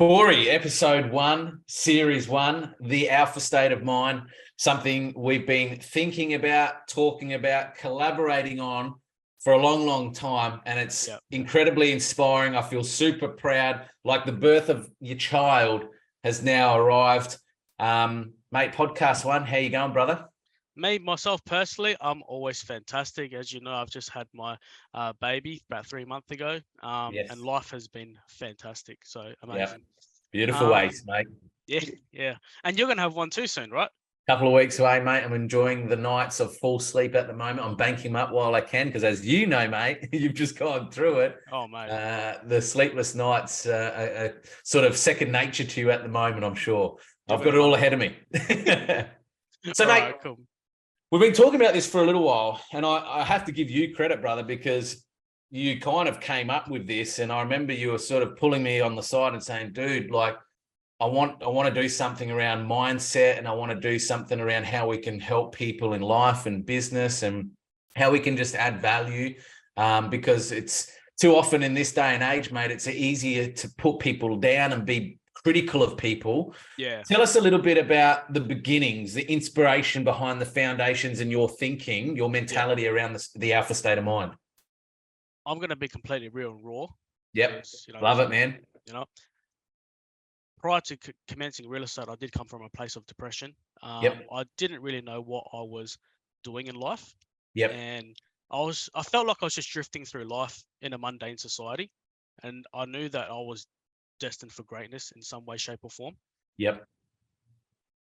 Corey, episode 1, series 1, the alpha state of mind, something we've been thinking about, talking about, collaborating on for a long, long time. And it's incredibly inspiring. I feel super proud, like the birth of your child has now arrived. Mate, podcast 1, how you going, brother? Myself personally, I'm always fantastic. As you know, I've just had my baby about 3 months ago, and life has been fantastic. So amazing. Beautiful ways, mate. Yeah. And you're going to have one too soon, right? Couple of weeks away, mate. I'm enjoying the nights of full sleep at the moment. I'm banking them up while I can because, as you know, mate, you've just gone through it. Oh, mate. The sleepless nights are sort of second nature to you at the moment, I'm sure. I've got it all ahead of me. So, mate, right, cool. We've been talking about this for a little while, and I have to give you credit, brother, because you kind of came up with this, and I remember you were sort of pulling me on the side and saying, dude, like, I want to do something around mindset, and I want to do something around how we can help people in life and business and how we can just add value, because it's too often in this day and age, mate, it's easier to put people down and be critical of people. Yeah. Tell us a little bit about the beginnings, the inspiration behind the foundations and your thinking, your mentality around the alpha state of mind. I'm going to be completely real and raw. Yep. Love it, man. Prior to commencing real estate, I did come from a place of depression. I didn't really know what I was doing in life. Yep. And I felt like I was just drifting through life in a mundane society. And I knew that I was destined for greatness in some way, shape, or form. Yep.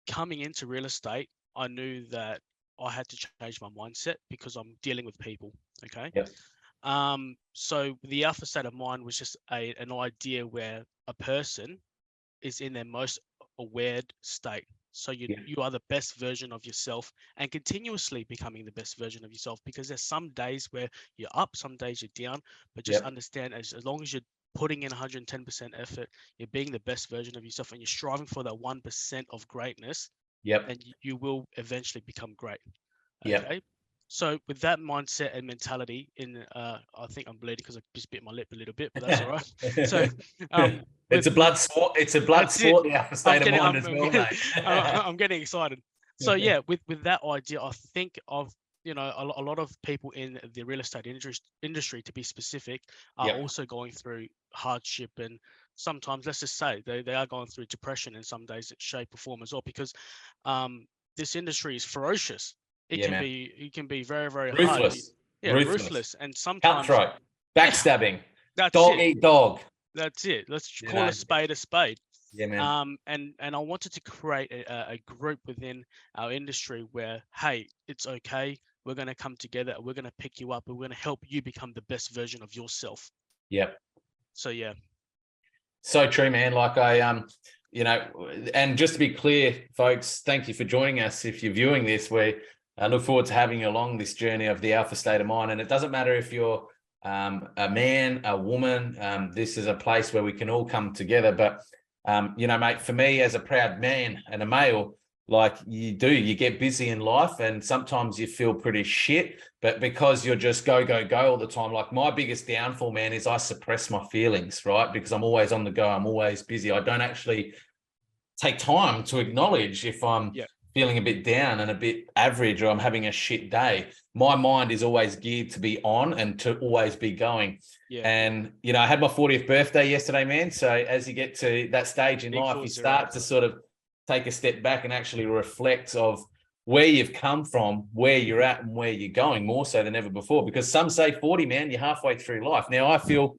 Coming into real estate, I knew that I had to change my mindset because I'm dealing with people. Okay. Yep. So the alpha state of mind was just an idea where a person is in their most aware state. So you are the best version of yourself and continuously becoming the best version of yourself, because there's some days where you're up, some days you're down, but just understand as long as you're putting in 110% effort, you're being the best version of yourself and you're striving for that 1% of greatness, and you will eventually become great. Okay. So with that mindset and mentality I think I'm bleeding because I just bit my lip a little bit, but that's all right. So it's a blood sport. It's a blood sport. The alpha state of mind as well, mate. I'm getting excited. So with that idea, I think of a lot of people in the real estate industry, to be specific, are also going through hardship, and sometimes, let's just say, they are going through depression in some days, shape, or form as well, because this industry is ferocious. It can be very, very ruthless. hard. Ruthless, and sometimes cutthroat, backstabbing. That's dog it. Eat dog. That's it. Let's call a spade a spade. Yeah, man. And I wanted to create a group within our industry where, hey, it's okay. We're going to come together. We're going to pick you up. We're going to help you become the best version of yourself. Yep. So So true, man. Like and just to be clear, folks, thank you for joining us. If you're viewing this, I look forward to having you along this journey of the alpha state of mind. And it doesn't matter if you're a man, a woman. This is a place where we can all come together. But mate, for me as a proud man and a male, like you get busy in life, and sometimes you feel pretty shit, but because you're just go all the time. Like my biggest downfall, man, is I suppress my feelings, right? Because I'm always on the go. I'm always busy. I don't actually take time to acknowledge if I'm feeling a bit down and a bit average, or I'm having a shit day. My mind is always geared to be on and to always be going. And, I had my 40th birthday yesterday, man. So as you get to that stage in life, you start to sort of take a step back and actually reflect of where you've come from, where you're at, and where you're going, more so than ever before. Because some say 40, man, you're halfway through life. Now, I feel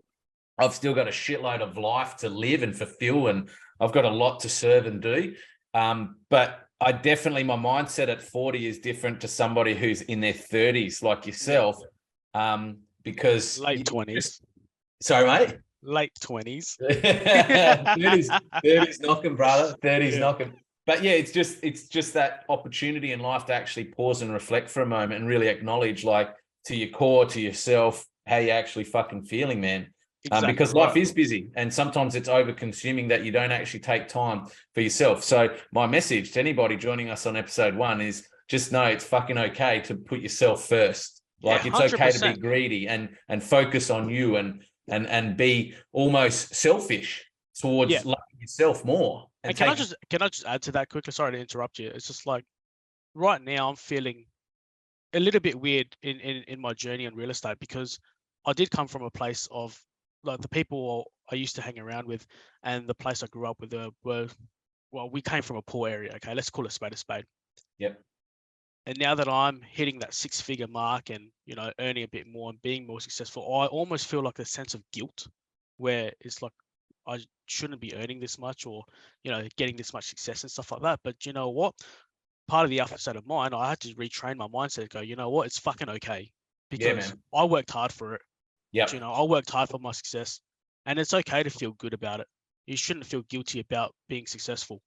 I've still got a shitload of life to live and fulfill, and I've got a lot to serve and do. But my mindset at 40 is different to somebody who's in their 30s like yourself, because late 20s. Sorry, mate. Late 20s. 30s knocking, brother. 30s knocking. But it's just that opportunity in life to actually pause and reflect for a moment and really acknowledge, like, to your core, to yourself, how you're actually fucking feeling, man. Exactly, because life is busy, and sometimes it's over consuming that you don't actually take time for yourself. So my message to anybody joining us on episode 1 is just know it's fucking okay to put yourself first. Like, it's okay to be greedy and focus on you and be almost selfish towards Yeah. loving yourself more. And can I just add to that quickly? Sorry to interrupt you. It's just like right now I'm feeling a little bit weird in my journey in real estate, because I did come from a place of like the people I used to hang around with and the place I grew up with were, well, we came from a poor area. Okay, let's call it spade a spade. Yep. And now that I'm hitting that 6-figure mark and, you know, earning a bit more and being more successful, I almost feel like a sense of guilt where it's like I shouldn't be earning this much, or, you know, getting this much success and stuff like that. But you know what? Part of the alpha state of mind, I had to retrain my mindset and go, you know what? It's fucking okay, Yeah, because man. I worked hard for it. Yep. You know, I worked hard for my success, and it's okay to feel good about it. You shouldn't feel guilty about being successful.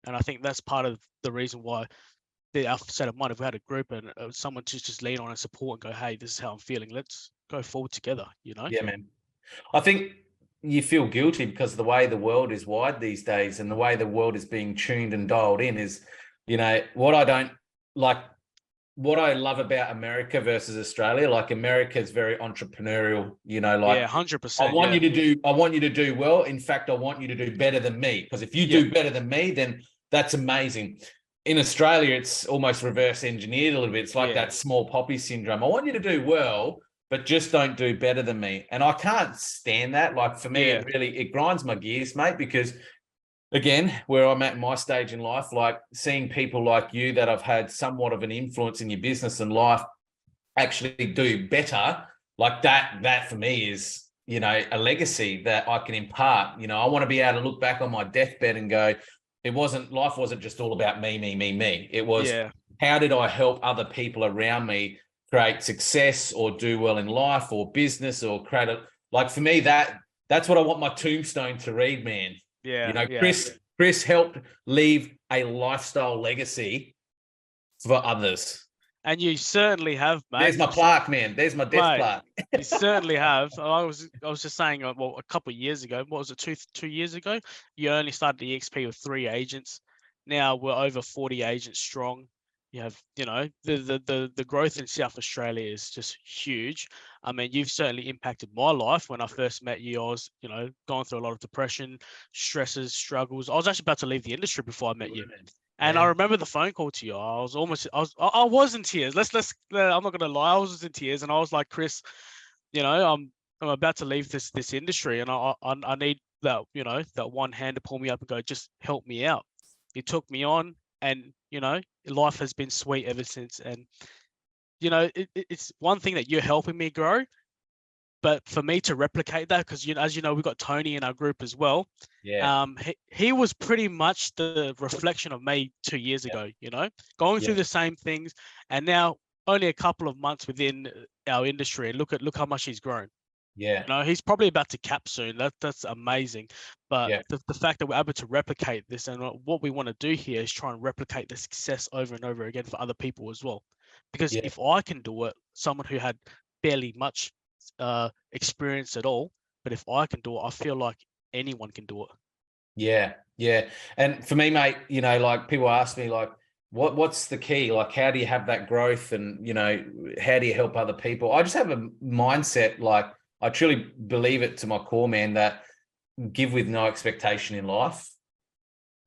And I think that's part of the reason why the alpha state of mind, if we had a group and someone to just lean on and support and go, hey, this is how I'm feeling, let's go forward together, you know? Yeah, man. I think you feel guilty because the way the world is wired these days and the way the world is being tuned and dialed in is, you know, what I love about America versus Australia, like America is very entrepreneurial, you know, like Yeah, 100%. I want you to do well. In fact, I want you to do better than me, because if you do better than me, then that's amazing. In Australia, it's almost reverse engineered a little bit. It's like that small poppy syndrome. I want you to do well, but just don't do better than me. And I can't stand that. Like for me, it grinds my gears, mate, because again, where I'm at in my stage in life, like seeing people like you that have had somewhat of an influence in your business and life actually do better, like that for me is, you know, a legacy that I can impart. You know, I want to be able to look back on my deathbed and go, life wasn't just all about me. It was, how did I help other people around me create success or do well in life or business or create like for me, that's what I want my tombstone to read, man. Yeah. You know, Chris helped leave a lifestyle legacy for others. And you certainly have, mate. There's my plaque, man. There's my death plaque. You certainly have. I was just saying, well, a couple of years ago, what was it, two years ago? You only started the EXP with 3 agents. Now we're over 40 agents strong. You have, you know, the growth in South Australia is just huge. I mean, you've certainly impacted my life. When I first met you, I was, you know, going through a lot of depression, stresses, struggles. I was actually about to leave the industry before I met you. And I remember the phone call to you. I was in tears. I'm not gonna lie. I was in tears, and I was like, Chris, you know, I'm about to leave this industry, and I need that, you know, that one hand to pull me up and go, just help me out. You took me on, and you know, life has been sweet ever since. And you know, it's one thing that you're helping me grow, but for me to replicate that, because, you know, as you know, we've got Tony in our group as well. Yeah. He was pretty much the reflection of me 2 years ago, you know, going through the same things, and now only a couple of months within our industry, and look how much he's grown. Yeah. You know, he's probably about to cap soon. That's amazing. But the fact that we're able to replicate this, and what we want to do here is try and replicate the success over and over again for other people as well. Because if I can do it, someone who had barely much experience at all, but if I can do it, I feel like anyone can do it. Yeah. And for me, mate, you know, like people ask me like, what's the key? Like, how do you have that growth? And, you know, how do you help other people? I just have a mindset, like I truly believe it to my core, man, that give with no expectation in life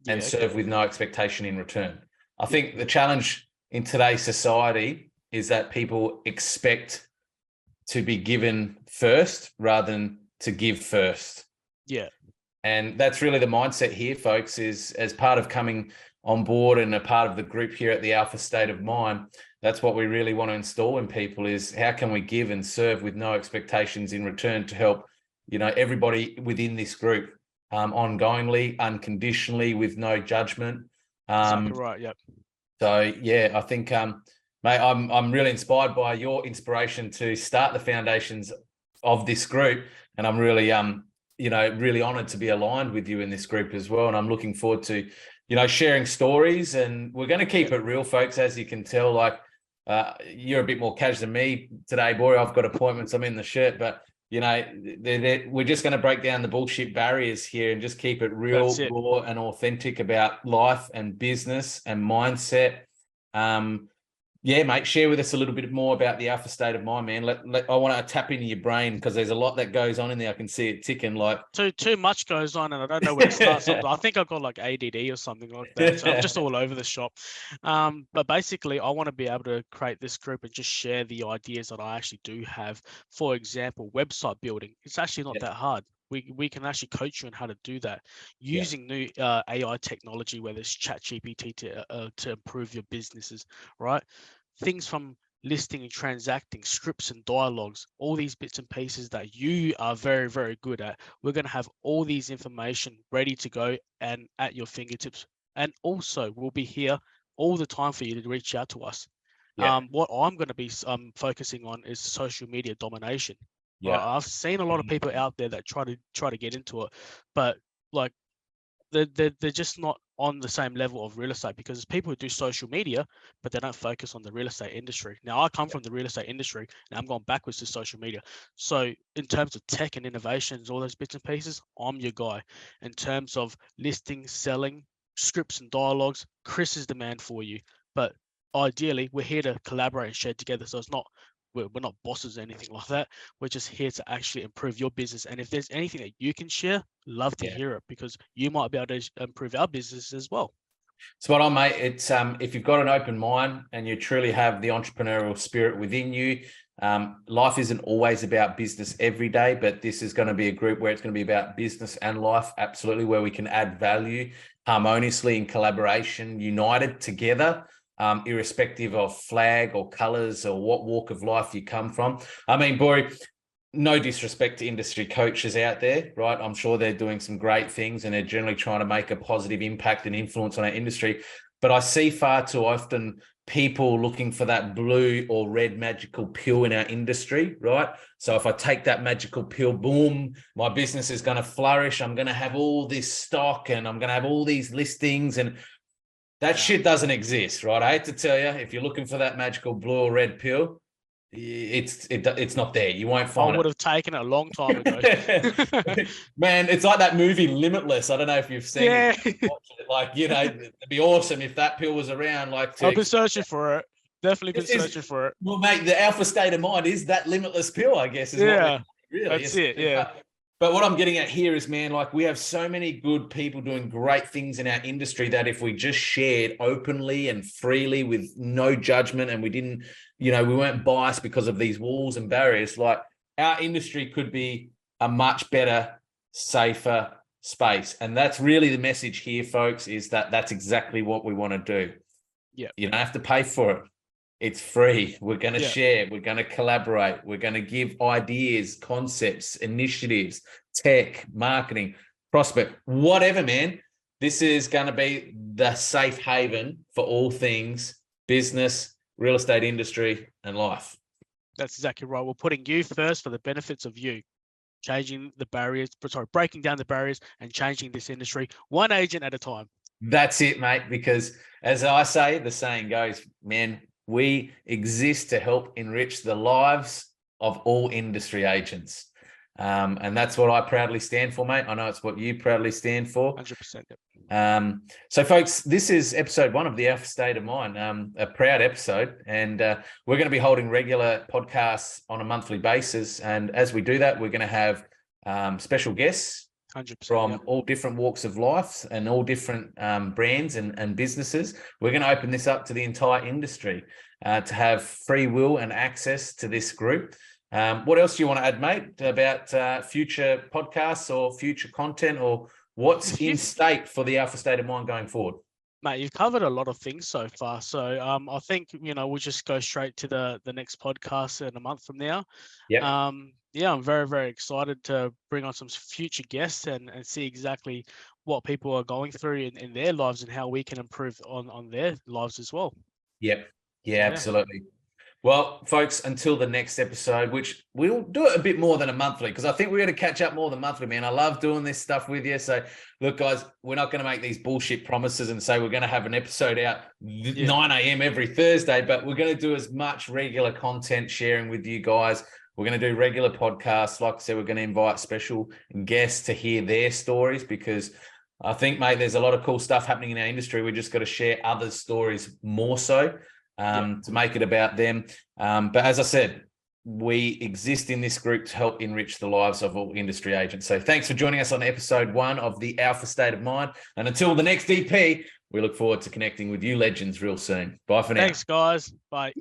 and serve with no expectation in return. I think the challenge in today's society is that people expect to be given first rather than to give first. Yeah. And that's really the mindset here, folks, is as part of coming on board and a part of the group here at the Alpha State of Mind. That's what we really want to install in people, is how can we give and serve with no expectations in return to help, you know, everybody within this group ongoingly, unconditionally, with no judgment. Exactly right. Yep. So yeah, I think mate, I'm really inspired by your inspiration to start the foundations of this group, and I'm really you know, really honored to be aligned with you in this group as well. And I'm looking forward to, you know, sharing stories, and we're going to keep it real, folks. As you can tell, like you're a bit more casual than me today, boy. I've got appointments. I'm in the shirt, but you know, we're just going to break down the bullshit barriers here and just keep it real, raw and authentic about life and business and mindset. Yeah, mate, share with us a little bit more about the Alpha State of Mind, man. I want to tap into your brain because there's a lot that goes on in there. I can see it ticking like. Too much goes on, and I don't know where to start. I think I've got like ADD or something like that. So I'm just all over the shop. But basically, I want to be able to create this group and just share the ideas that I actually do have. For example, website building. It's actually not that hard. We can actually coach you on how to do that using new AI technology, whether it's ChatGPT to improve your businesses, right? Things from listing and transacting, scripts and dialogues, all these bits and pieces that you are very, very good at. We're going to have all these information ready to go and at your fingertips. And also, we'll be here all the time for you to reach out to us. What I'm going to be focusing on is social media domination. Right? I've seen a lot of people out there that try to get into it, but like they're just not on the same level of real estate, because people who do social media, but they don't focus on the real estate industry. Now, I come from the real estate industry and I'm going backwards to social media. So in terms of tech and innovations, all those bits and pieces, I'm your guy. In terms of listing, selling, scripts and dialogues, Chris is the man for you. But ideally, we're here to collaborate and share together. So it's not, we're not bosses or anything like that. We're just here to actually improve your business. And if there's anything that you can share, love to hear it, because you might be able to improve our business as well. Spot on, mate. It's if you've got an open mind and you truly have the entrepreneurial spirit within you, life isn't always about business every day, but this is going to be a group where it's going to be about business and life, absolutely, where we can add value harmoniously in collaboration, united together. Irrespective of flag or colors or what walk of life you come from. I mean, boy, no disrespect to industry coaches out there, right? I'm sure they're doing some great things and they're generally trying to make a positive impact and influence on our industry. But I see far too often people looking for that blue or red magical pill in our industry, right? So if I take that magical pill, boom, my business is going to flourish. I'm going to have all this stock and I'm going to have all these listings, and that shit doesn't exist, right? I hate to tell you, if you're looking for that magical blue or red pill, it's not there. You won't find it. I would have taken it a long time ago. Man, it's like that movie Limitless. I don't know if you've seen it. Like, you know, it'd be awesome if that pill was around. Like, I've been searching for it. Definitely been searching for it. Well, mate, the Alpha State of Mind is that limitless pill, I guess. Really, that's it. Yeah. But what I'm getting at here is, man, like, we have so many good people doing great things in our industry that if we just shared openly and freely with no judgment, and we didn't, you know, we weren't biased because of these walls and barriers, like, our industry could be a much better, safer space. And that's really the message here, folks, is that that's exactly what we want to do. Yeah. You don't have to pay for it. It's free. We're going to share. We're going to collaborate. We're going to give ideas, concepts, initiatives, tech, marketing, prospect, whatever, man. This is going to be the safe haven for all things business, real estate industry, and life. That's exactly right. We're putting you first for the benefits of you, breaking down the barriers and changing this industry one agent at a time. That's it, mate. Because as I say, the saying goes, man, we exist to help enrich the lives of all industry agents. And that's what I proudly stand for, mate. I know it's what you proudly stand for. 100%. Yep. So, folks, this is episode 1 of the Alpha State of Mind, a proud episode. And we're going to be holding regular podcasts on a monthly basis. And as we do that, we're going to have special guests 100%, from all different walks of life and all different brands and businesses. We're going to open this up to the entire industry to have free will and access to this group. What else do you want to add, mate, about future podcasts or future content, or what's in state for the Alpha State of Mind going forward? Mate, you've covered a lot of things so far. So I think, we'll just go straight to the next podcast in a month from now. Yeah, I'm very, very excited to bring on some future guests and see exactly what people are going through in their lives and how we can improve on their lives as well. Yeah, absolutely. Well, folks, until the next episode, which we'll do it a bit more than a monthly, because I think we're going to catch up more than monthly, man. I love doing this stuff with you. So, look, guys, we're not going to make these bullshit promises and say we're going to have an episode out 9 a.m. every Thursday, but we're going to do as much regular content sharing with you guys. We're going to do regular podcasts. Like I said, we're going to invite special guests to hear their stories, because I think, mate, there's a lot of cool stuff happening in our industry. We just got to share others' stories more so. to make it about them. But as I said, we exist in this group to help enrich the lives of all industry agents. So thanks for joining us on episode 1 of the Alpha State of Mind. And until the next EP, we look forward to connecting with you legends real soon. Bye for now. Thanks, guys. Bye.